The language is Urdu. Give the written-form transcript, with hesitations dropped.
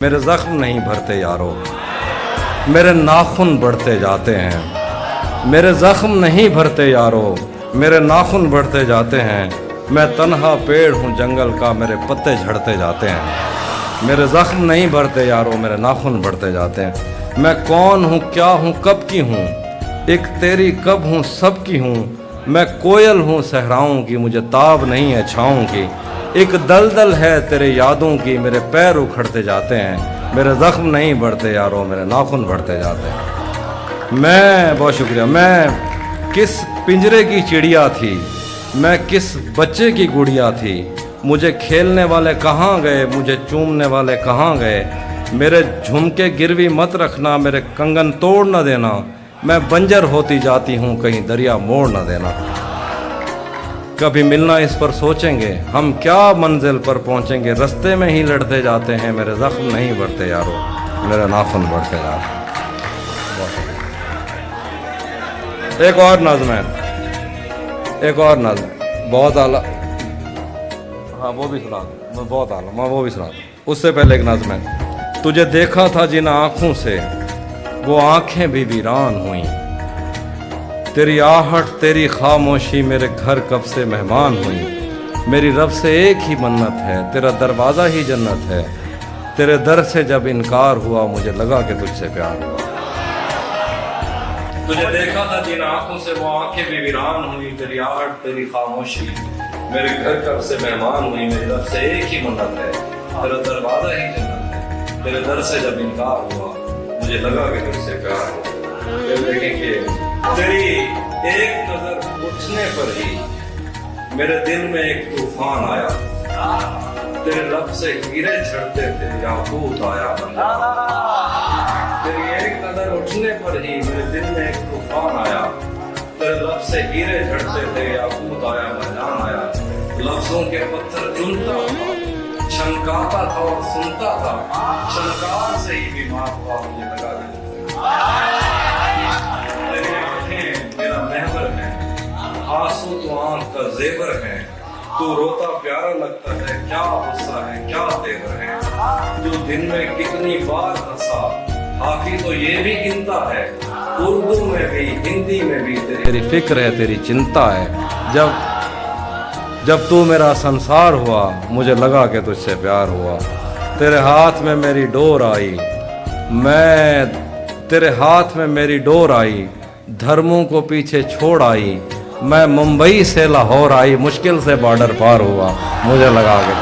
میرے زخم نہیں بھرتے یارو، میرے ناخن بڑھتے جاتے ہیں۔ میرے زخم نہیں بھرتے یارو، میرے ناخن بڑھتے جاتے ہیں۔ میں تنہا پیڑ ہوں جنگل کا، میرے پتے جھڑتے جاتے ہیں۔ میرے زخم نہیں بھرتے یارو، میرے ناخن بڑھتے جاتے ہیں۔ میں کون ہوں، کیا ہوں، کب کی ہوں، ایک تیری کب ہوں، سب کی ہوں۔ میں کوئل ہوں صحراؤں کی، مجھے تاب نہیں ہے چھاؤں کی۔ ایک دلدل ہے تیرے یادوں کی، میرے پیر اکھڑتے جاتے ہیں۔ میرے زخم نہیں بڑھتے یارو، میرے ناخن بڑھتے جاتے ہیں۔ میں بہت شکریہ۔ میں کس پنجرے کی چڑیا تھی، میں کس بچے کی گڑیا تھی۔ مجھے کھیلنے والے کہاں گئے، مجھے چومنے والے کہاں گئے۔ میرے جھمکے گروی مت رکھنا، میرے کنگن توڑ نہ دینا۔ میں بنجر ہوتی جاتی ہوں، کہیں دریا موڑ نہ دینا۔ کبھی ملنا اس پر سوچیں گے، ہم کیا منزل پر پہنچیں گے۔ رستے میں ہی لڑتے جاتے ہیں، میرے زخم نہیں بڑھتے یارو، میرے ناخن بڑھتے جاتے ہیں۔ ایک اور نظم ہے، ایک اور نظم بہت اعلیٰ، ہاں وہ بھی سنا دوں، بہت اعلیٰ، میں وہ بھی سنا دوں۔ اس سے پہلے ایک نظم ہے۔ تجھے دیکھا تھا جن آنکھوں سے، وہ آنکھیں بھی ویران ہوئیں۔ تیری آہٹ تیری خاموشی میرے گھر کب سے مہمان ہوئیں۔ میری رب سے ایک ہی منت ہے، تیرا دروازہ ہی جنت ہے۔ تیرے در سے جب انکار ہوا، مجھے لگا کہ تجھ سے پیار ہوا۔ تجھے دیکھا تھا جن آنکھوں سے، وہ آنکھیں بھی ویران ہوئی۔ تیری آہٹ تیری خاموشی میرے گھر کب سے مہمان ہوئی۔ میری رب سے ایک ہی منت ہے، تیرا دروازہ ہی جنت ہے۔ تیرے در سے جب انکار ہوا، مجھے لگا کہ تجھ سے پیار ہوا۔ پھر دیکھیں کہ تیری ایک نظر اٹھنے پر ہی میرے دل میں ایک طوفان آیا۔ تیرے لب سے ہیرے جھڑتے تھے، یاقوت آیا بندہ۔ تیری ایک نظر اٹھنے پر ہی میرے دل میں ایک طوفان آیا۔ تیرے لب سے ہیرے جھڑتے تھے، یاقوت آیا بندہ آیا۔ لفظوں کے پتھر چنتا تھا، چھنکاتا تھا اور سنتا تھا۔ چھنکار سے ہی بیمار ہوا، مجھے لگا کہ تیری آنکھیں میرا محور ہے، آنسو تو آنکھ کا زیور ہے۔ تو روتا پیارا لگتا ہے، کیا غصہ ہے، کیا تیور ہے۔ تو دن میں کتنی بار ہنسا، حافظ تو یہ بھی گنتا ہے۔ اردو میں بھی ہندی میں بھی تیری فکر ہے، تیری چنتا ہے۔ جب تو میرا سنسار ہوا، مجھے لگا کہ تجھ سے پیار ہوا۔ تیرے ہاتھ میں میری ڈور آئی، تیرے ہاتھ میں میری ڈور آئی، دھرموں کو پیچھے چھوڑ آئی۔ میں ممبئی سے لاہور آئی، مشکل سے بارڈر پار ہوا، مجھے لگا کہ